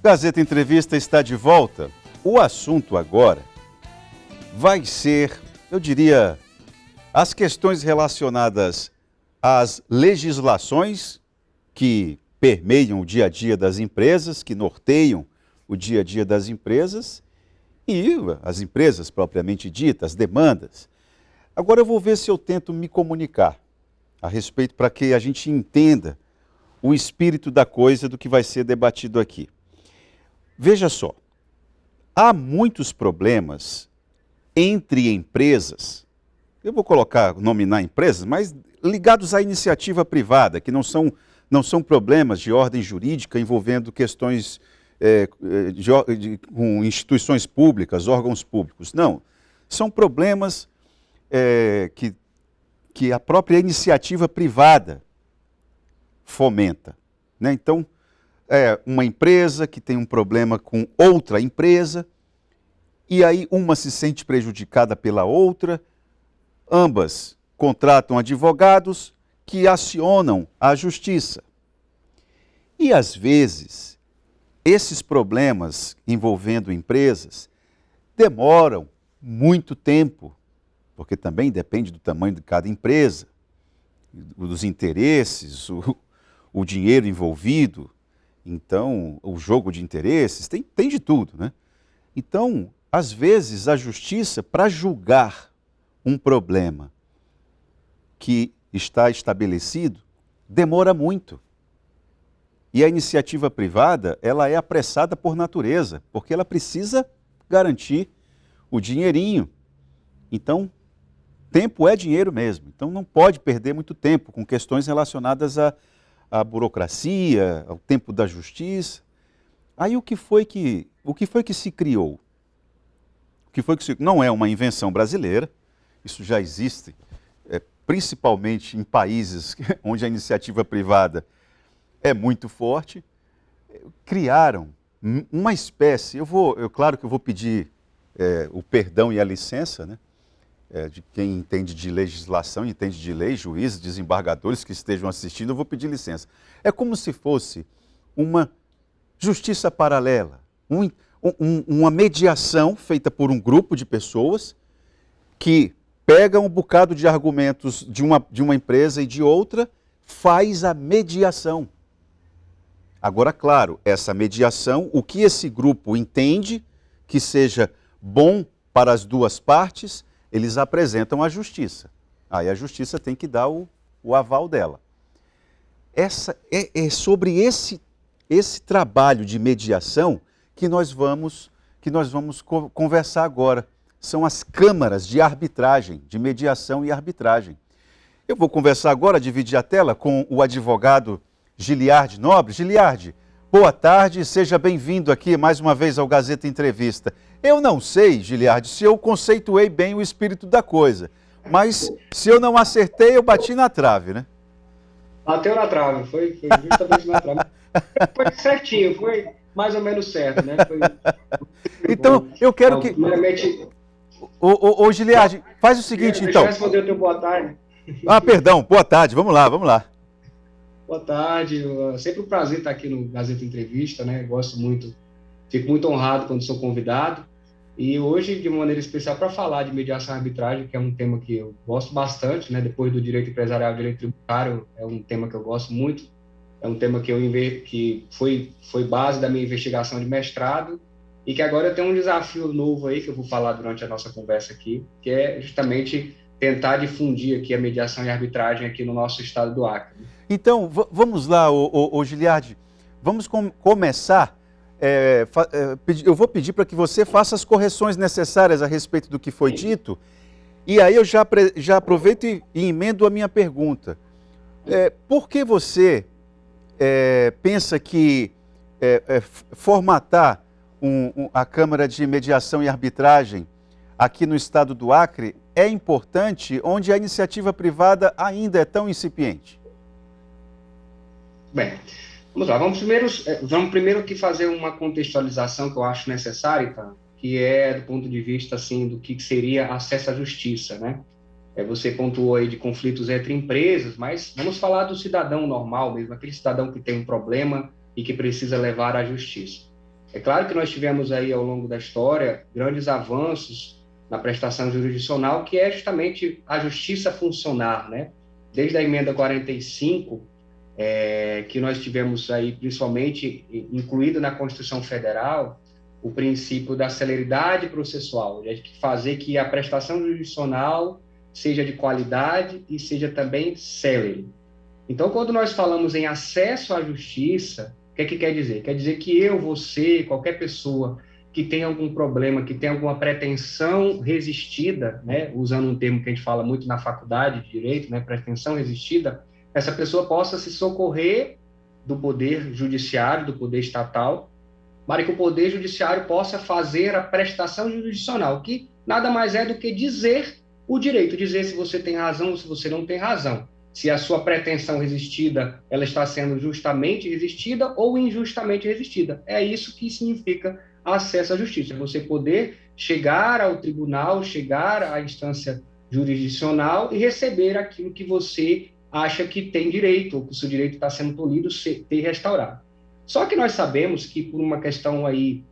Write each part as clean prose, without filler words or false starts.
Gazeta Entrevista está de volta. O assunto agora vai ser, eu diria, as questões relacionadas às legislações que permeiam o dia a dia das empresas, que norteiam o dia a dia das empresas e as empresas propriamente ditas, as demandas. Agora eu vou ver se eu tento me comunicar a respeito para que a gente entenda o espírito da coisa do que vai ser debatido aqui. Veja só, há muitos problemas entre empresas, eu vou nominar empresas, mas ligados à iniciativa privada, que não são problemas de ordem jurídica envolvendo questões com instituições públicas, órgãos públicos. Não, são problemas que a própria iniciativa privada fomenta, né? Então, uma empresa que tem um problema com outra empresa, e aí uma se sente prejudicada pela outra, ambas contratam advogados que acionam a justiça. E às vezes, esses problemas envolvendo empresas demoram muito tempo, porque também depende do tamanho de cada empresa, dos interesses, o dinheiro envolvido, então o jogo de interesses, tem de tudo, né? Então, às vezes, a justiça, para julgar um problema que está estabelecido, demora muito. E a iniciativa privada, ela é apressada por natureza, porque ela precisa garantir o dinheirinho. Então, tempo é dinheiro mesmo. Então, não pode perder muito tempo com questões relacionadas à burocracia, ao tempo da justiça. Aí, o que foi que se criou? Não é uma invenção brasileira, isso já existe, principalmente em países onde a iniciativa privada é muito forte. Criaram uma espécie, claro que eu vou pedir o perdão e a licença, né, de quem entende de legislação, entende de lei, juízes, desembargadores que estejam assistindo, eu vou pedir licença. É como se fosse uma justiça paralela, uma mediação feita por um grupo de pessoas que pega um bocado de argumentos de uma empresa e de outra, faz a mediação. Agora, claro, essa mediação, o que esse grupo entende que seja bom para as duas partes, eles apresentam à justiça. Aí a justiça tem que dar o aval dela. É sobre esse trabalho de mediação que nós vamos conversar agora. São as câmaras de arbitragem, de mediação e arbitragem. Eu vou conversar agora, dividir a tela com o advogado Giliardi Nobre. Giliardi, boa tarde, seja bem-vindo aqui mais uma vez ao Gazeta Entrevista. Eu não sei, Giliardi, se eu conceituei bem o espírito da coisa, mas se eu não acertei, eu bati na trave, né? Bateu na trave, foi justamente na trave. Foi certinho, foi mais ou menos certo, né? Então, eu quero que... Primeiramente... Ô Giliardi, faz o seguinte, então... Deixa eu responder o teu boa tarde. Perdão, boa tarde, vamos lá. Boa tarde, sempre um prazer estar aqui no Gazeta Entrevista, né? Gosto muito, fico muito honrado quando sou convidado. E hoje, de maneira especial, para falar de mediação e arbitragem, que é um tema que eu gosto bastante, né? Depois do direito empresarial e direito tributário, é um tema que eu gosto muito. É um tema que foi base da minha investigação de mestrado e que agora eu tenho um desafio novo aí, que eu vou falar durante a nossa conversa aqui, que é justamente tentar difundir aqui a mediação e a arbitragem aqui no nosso estado do Acre. Então, vamos lá, ô Giliardi, vamos começar. Eu vou pedir para que você faça as correções necessárias a respeito do que foi dito, e aí eu já aproveito e emendo a minha pergunta. Por que você pensa que formatar a Câmara de Mediação e Arbitragem aqui no estado do Acre é importante, onde a iniciativa privada ainda é tão incipiente? Bem, vamos lá. Vamos primeiro aqui fazer uma contextualização que eu acho necessária, tá? Que é do ponto de vista assim do que seria acesso à justiça, né? Você pontuou aí de conflitos entre empresas, mas vamos falar do cidadão normal mesmo, aquele cidadão que tem um problema e que precisa levar à justiça. É claro que nós tivemos aí, ao longo da história, grandes avanços na prestação jurisdicional, que é justamente a justiça funcionar, né? Desde a emenda 45, que nós tivemos aí, principalmente, incluído na Constituição Federal, o princípio da celeridade processual, de fazer que a prestação jurisdicional seja de qualidade e seja também célere. Então, quando nós falamos em acesso à justiça, o que é que quer dizer? Quer dizer que eu, você, qualquer pessoa que tem algum problema, que tem alguma pretensão resistida, né, usando um termo que a gente fala muito na faculdade de Direito, né, pretensão resistida, essa pessoa possa se socorrer do poder judiciário, do poder estatal, para que o poder judiciário possa fazer a prestação jurisdicional, que nada mais é do que dizer o direito, dizer se você tem razão ou se você não tem razão. Se a sua pretensão resistida ela está sendo justamente resistida ou injustamente resistida. É isso que significa acesso à justiça. Você poder chegar ao tribunal, chegar à instância jurisdicional e receber aquilo que você acha que tem direito, ou que o seu direito está sendo tolhido, ser restaurado. Só que nós sabemos que por uma questão aí,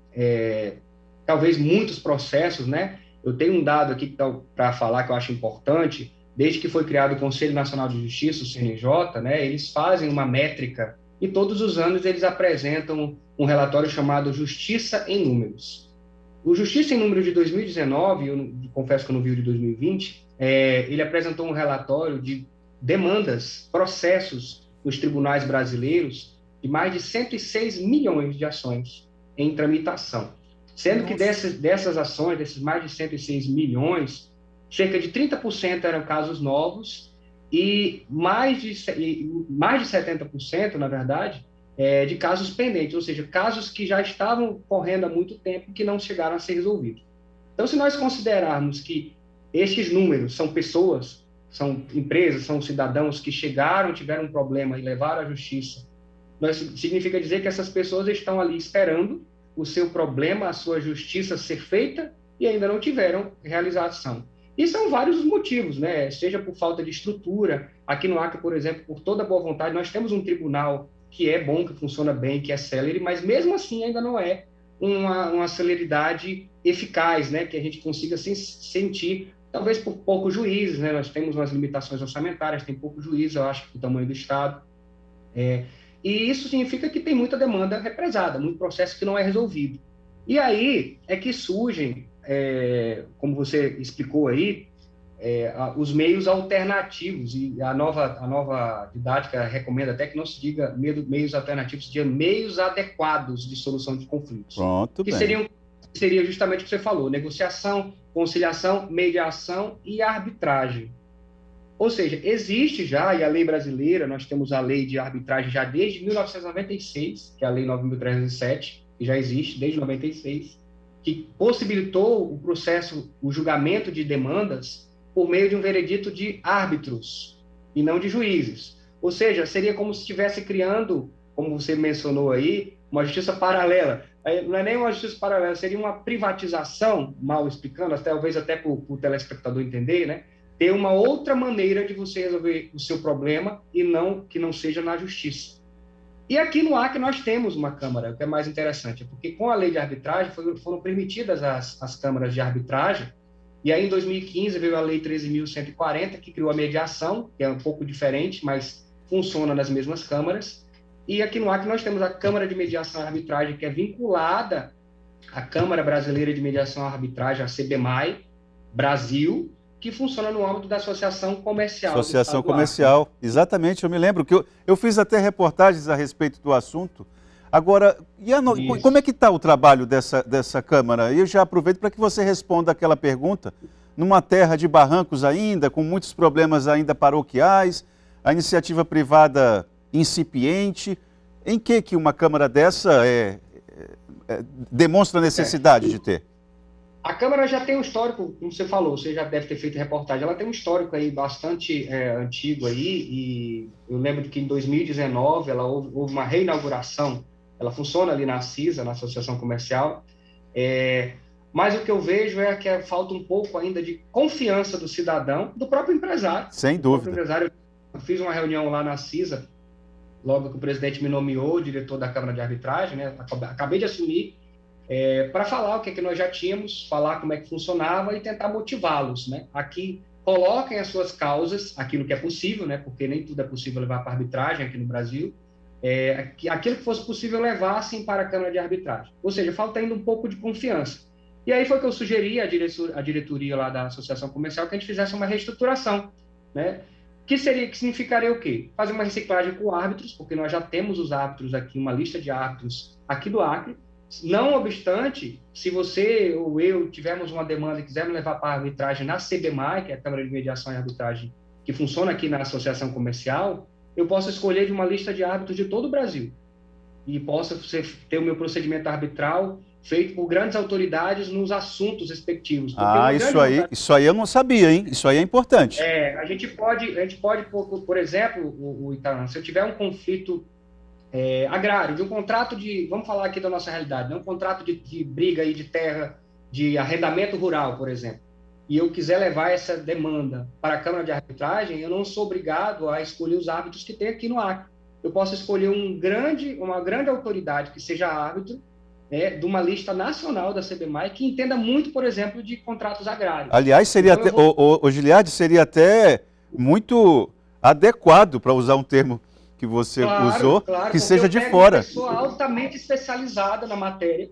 talvez muitos processos, né? Eu tenho um dado aqui para falar que eu acho importante. Desde que foi criado o Conselho Nacional de Justiça, o CNJ, né, eles fazem uma métrica e todos os anos eles apresentam um relatório chamado Justiça em Números. O Justiça em Números de 2019, eu confesso que eu não vi o de 2020, ele apresentou um relatório de demandas, processos nos tribunais brasileiros de mais de 106 milhões de ações em tramitação. Sendo que dessas ações, desses mais de 106 milhões, cerca de 30% eram casos novos e mais de 70%, na verdade, de casos pendentes, ou seja, casos que já estavam correndo há muito tempo e que não chegaram a ser resolvidos. Então, se nós considerarmos que estes números são pessoas, são empresas, são cidadãos que chegaram, tiveram um problema e levaram à justiça, significa dizer que essas pessoas estão ali esperando o seu problema, a sua justiça ser feita e ainda não tiveram realização. E são vários os motivos, né? Seja por falta de estrutura. Aqui no Acre, por exemplo, por toda boa vontade, nós temos um tribunal que é bom, que funciona bem, que é célere, mas mesmo assim ainda não é uma celeridade eficaz, né? Que a gente consiga sentir, talvez por poucos juízes, né? Nós temos umas limitações orçamentárias, tem poucos juízes, eu acho, do tamanho do Estado. E isso significa que tem muita demanda represada, muito processo que não é resolvido. E aí é que surgem, como você explicou aí, os meios alternativos, e a nova didática recomenda até que não se diga meios alternativos, se diga meios adequados de solução de conflitos. Pronto, que bem. seria justamente o que você falou, negociação, conciliação, mediação e arbitragem. Ou seja, existe já, e a lei brasileira, nós temos a lei de arbitragem já desde 1996, que é a lei 9.307, que já existe desde 96, que possibilitou o processo, o julgamento de demandas por meio de um veredito de árbitros e não de juízes. Ou seja, seria como se estivesse criando, como você mencionou aí, uma justiça paralela. Não é nem uma justiça paralela, seria uma privatização, mal explicando, talvez até para o telespectador entender, né? Ter uma outra maneira de você resolver o seu problema e que não seja na justiça. E aqui no Acre nós temos uma Câmara, o que é mais interessante, porque com a lei de arbitragem foram permitidas as câmaras de arbitragem, e aí em 2015 veio a lei 13.140, que criou a mediação, que é um pouco diferente, mas funciona nas mesmas câmaras. E aqui no Acre nós temos a Câmara de Mediação e Arbitragem, que é vinculada à Câmara Brasileira de Mediação e Arbitragem, a CBMAI, Brasil, que funciona no âmbito da Associação Comercial. Associação Comercial, exatamente, eu me lembro que eu fiz até reportagens a respeito do assunto. Agora, como é que está o trabalho dessa Câmara? Eu já aproveito para que você responda aquela pergunta. Numa terra de barrancos ainda, com muitos problemas ainda paroquiais, a iniciativa privada incipiente, em que uma Câmara dessa demonstra a necessidade de ter? A Câmara já tem um histórico, como você falou, você já deve ter feito reportagem, ela tem um histórico aí bastante antigo aí, e eu lembro que em 2019 houve uma reinauguração, ela funciona ali na CISA, na Associação Comercial, mas o que eu vejo é que falta um pouco ainda de confiança do cidadão, do próprio empresário. Sem dúvida. Eu fiz uma reunião lá na CISA, logo que o presidente me nomeou diretor da Câmara de Arbitragem, né? Acabei de assumir, para falar o que é que nós já tínhamos, falar como é que funcionava e tentar motivá-los, né? Aqui coloquem as suas causas, aquilo que é possível, né? Porque nem tudo é possível levar para arbitragem aqui no Brasil. Aquilo que fosse possível levassem para a Câmara de Arbitragem. Ou seja, falta ainda um pouco de confiança. E aí foi que eu sugeri à diretoria lá da Associação Comercial que a gente fizesse uma reestruturação, né? Que significaria o quê? Fazer uma reciclagem com árbitros, porque nós já temos os árbitros aqui, uma lista de árbitros aqui do Acre. Não obstante, se você ou eu tivermos uma demanda e quisermos levar para a arbitragem na CBMAI, que é a Câmara de Mediação e Arbitragem, que funciona aqui na Associação Comercial, eu posso escolher de uma lista de árbitros de todo o Brasil e posso ter o meu procedimento arbitral feito por grandes autoridades nos assuntos respectivos. Isso aí eu não sabia, hein? Isso aí é importante. A gente pode por exemplo, Itaran, se eu tiver um conflito agrário, de um contrato vamos falar aqui da nossa realidade, né? Um contrato de briga aí de terra, de arrendamento rural, por exemplo, e eu quiser levar essa demanda para a Câmara de Arbitragem, eu não sou obrigado a escolher os árbitros que tem aqui no Acre. Eu posso escolher uma grande autoridade que seja árbitro, de uma lista nacional da CBMAI, que entenda muito, por exemplo, de contratos agrários. Aliás, seria então, o Giliardi, seria até muito adequado, para usar um termo que você usou, que seja de fora. Uma pessoa altamente especializada na matéria,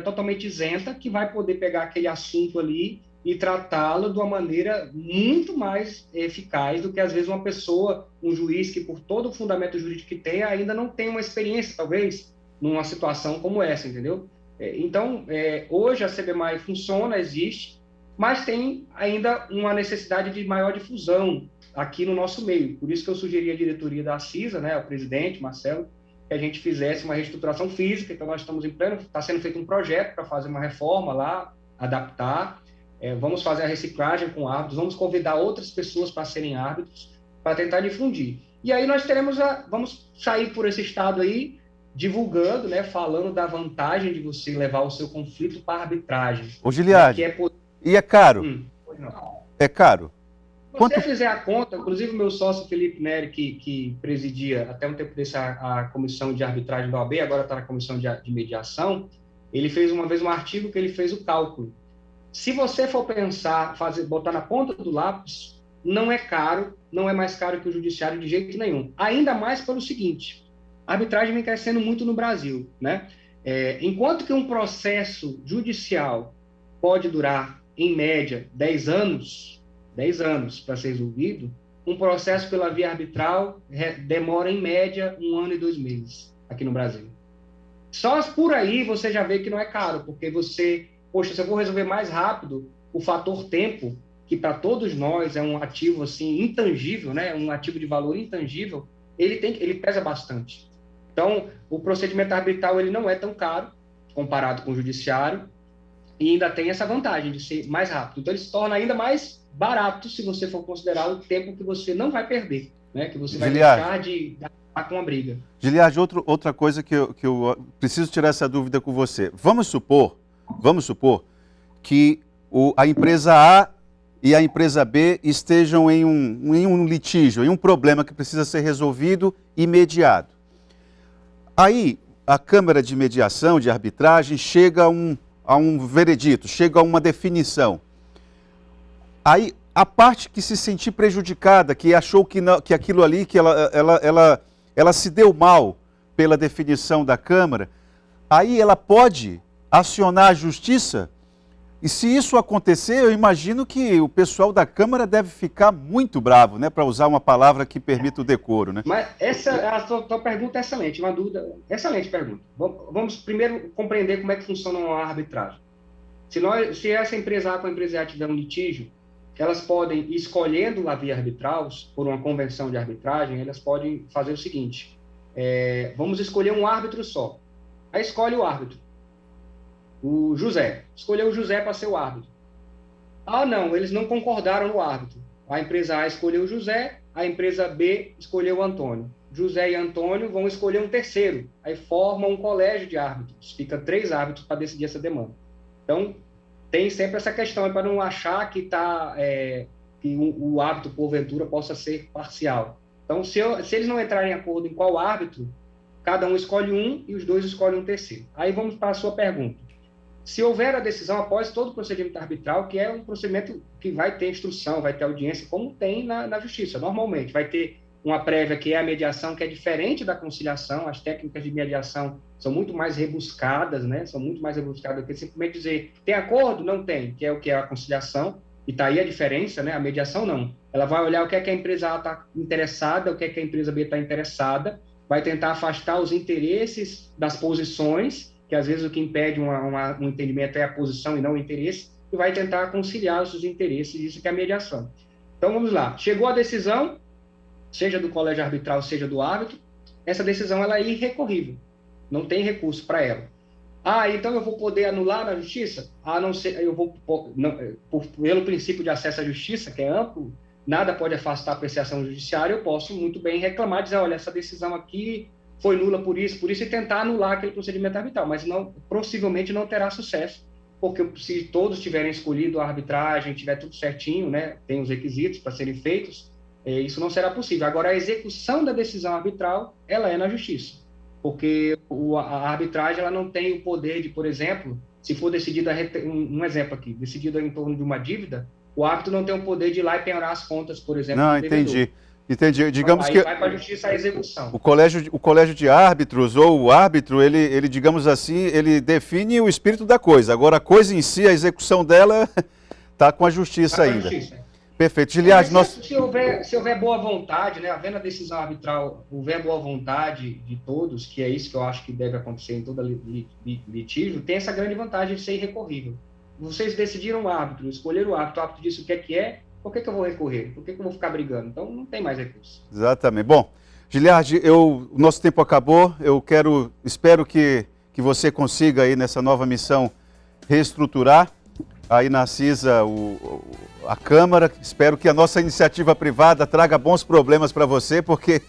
totalmente isenta, que vai poder pegar aquele assunto ali e tratá-lo de uma maneira muito mais eficaz do que, às vezes, uma pessoa, um juiz que, por todo o fundamento jurídico que tem, ainda não tem uma experiência, talvez, numa situação como essa, entendeu? Então, hoje a CBMAI funciona, existe, mas tem ainda uma necessidade de maior difusão aqui no nosso meio. Por isso que eu sugeri à diretoria da CISA, né, o presidente, Marcelo, que a gente fizesse uma reestruturação física. Então, nós estamos em pleno, está sendo feito um projeto para fazer uma reforma lá, adaptar, vamos fazer a reciclagem com árbitros, vamos convidar outras pessoas para serem árbitros, para tentar difundir. E aí nós vamos sair por esse estado aí, divulgando, né, falando da vantagem de você levar o seu conflito para a arbitragem. Ô, Giliardi, e é caro? É caro? Se você fizer a conta, inclusive o meu sócio Felipe Neri, que presidia até um tempo desse a comissão de arbitragem da OAB, agora está na comissão de mediação, ele fez uma vez um artigo que ele fez o cálculo. Se você for pensar, botar na ponta do lápis, não é caro, não é mais caro que o judiciário de jeito nenhum. Ainda mais pelo seguinte, a arbitragem vem crescendo muito no Brasil, né? Enquanto que um processo judicial pode durar, em média, 10 anos para ser resolvido, um processo pela via arbitral demora, em média, 1 ano e 2 meses aqui no Brasil. Só por aí você já vê que não é caro, porque se eu vou resolver mais rápido, o fator tempo, que para todos nós é um ativo assim, intangível, né? Um ativo de valor intangível, ele pesa bastante. Então, o procedimento arbitral ele não é tão caro comparado com o judiciário e ainda tem essa vantagem de ser mais rápido. Então, ele se torna ainda mais barato se você for considerar o tempo que você não vai perder, né? Que você vai deixar de dar com a briga. Giliardi, outra coisa que eu preciso tirar essa dúvida com você. Vamos supor que a empresa A e a empresa B estejam em um litígio, em um problema que precisa ser resolvido imediato. Aí, a Câmara de Mediação, de Arbitragem, chega a um veredito, chega a uma definição. Aí, a parte que se sentir prejudicada, que achou que aquilo ali, que ela se deu mal pela definição da Câmara, aí ela pode acionar a Justiça. E se isso acontecer, eu imagino que o pessoal da Câmara deve ficar muito bravo, né? Para usar uma palavra que permita o decoro, né? Mas a tua pergunta é excelente, uma dúvida, excelente pergunta. Vamos primeiro compreender como é que funciona a arbitragem. Se essa empresa A com a empresa A tiver um litígio, elas podem, escolhendo a via arbitral, por uma convenção de arbitragem, elas podem fazer o seguinte, vamos escolher um árbitro só. Aí escolhe o árbitro. O José. Escolheu o José para ser o árbitro. Ah, não, eles não concordaram no árbitro. A empresa A escolheu o José, a empresa B escolheu o Antônio. José e Antônio vão escolher um terceiro. Aí formam um colégio de árbitros. Fica 3 árbitros para decidir essa demanda. Então, tem sempre essa questão, para não achar que o árbitro, porventura, possa ser parcial. Então, se eles não entrarem em acordo em qual árbitro, cada um escolhe um e os dois escolhem um terceiro. Aí vamos para a sua pergunta. Se houver a decisão após todo o procedimento arbitral, que é um procedimento que vai ter instrução, vai ter audiência, como tem na justiça, normalmente. Vai ter uma prévia, que é a mediação, que é diferente da conciliação. As técnicas de mediação são muito mais rebuscadas, né? São muito mais rebuscadas do que simplesmente dizer, tem acordo? Não tem, que é o que é a conciliação. E está aí a diferença, né? A mediação não. Ela vai olhar o que é que a empresa A está interessada, o que é que a empresa B está interessada, vai tentar afastar os interesses das posições, que às vezes o que impede um entendimento é a posição e não o interesse, e vai tentar conciliar os interesses, isso que é a mediação. Então vamos lá, chegou a decisão, seja do colégio arbitral, seja do árbitro, essa decisão ela é irrecorrível, não tem recurso para ela. Então eu vou poder anular na justiça? A não ser, eu vou, não, pelo princípio de acesso à justiça, que é amplo, nada pode afastar a apreciação judiciária, eu posso muito bem reclamar, dizer, olha, essa decisão aqui foi nula por isso, e tentar anular aquele procedimento arbitral, mas possivelmente não terá sucesso, porque se todos tiverem escolhido a arbitragem, tiver tudo certinho, né, tem os requisitos para serem feitos, isso não será possível. Agora, a execução da decisão arbitral, ela é na justiça, porque a arbitragem ela não tem o poder de, por exemplo, se for decidido, um exemplo aqui, decidido em torno de uma dívida, o árbitro não tem o poder de ir lá e penhorar as contas, por exemplo, do devedor. Entendi. Digamos aí que vai para a justiça a execução. O colégio de árbitros ou o árbitro, ele, digamos assim, ele define o espírito da coisa. Agora, a coisa em si, a execução dela, está com a justiça ainda. Perfeito. Giliardi, se houver boa vontade, né, havendo a decisão arbitral, houver boa vontade de todos, que é isso que eu acho que deve acontecer em todo litígio, tem essa grande vantagem de ser irrecorrível. Vocês decidiram o árbitro, escolheram o árbitro disse o que é, por que eu vou recorrer? Por que eu vou ficar brigando? Então, não tem mais recurso. Exatamente. Bom, Giliardi, o nosso tempo acabou. Espero que você consiga aí nessa nova missão reestruturar aí na CISA a Câmara. Espero que a nossa iniciativa privada traga bons problemas para você, porque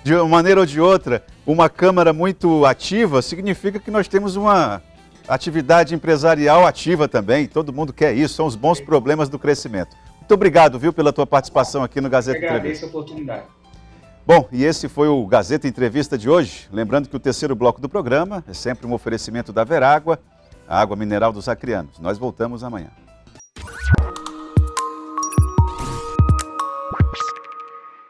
de uma maneira ou de outra, uma Câmara muito ativa significa que nós temos uma atividade empresarial ativa também. Todo mundo quer isso, são os bons problemas do crescimento. Muito obrigado, viu, pela tua participação aqui no Gazeta Entrevista. Agradeço a oportunidade. Bom, e esse foi o Gazeta Entrevista de hoje. Lembrando que o terceiro bloco do programa é sempre um oferecimento da Verágua, a água mineral dos acrianos. Nós voltamos amanhã.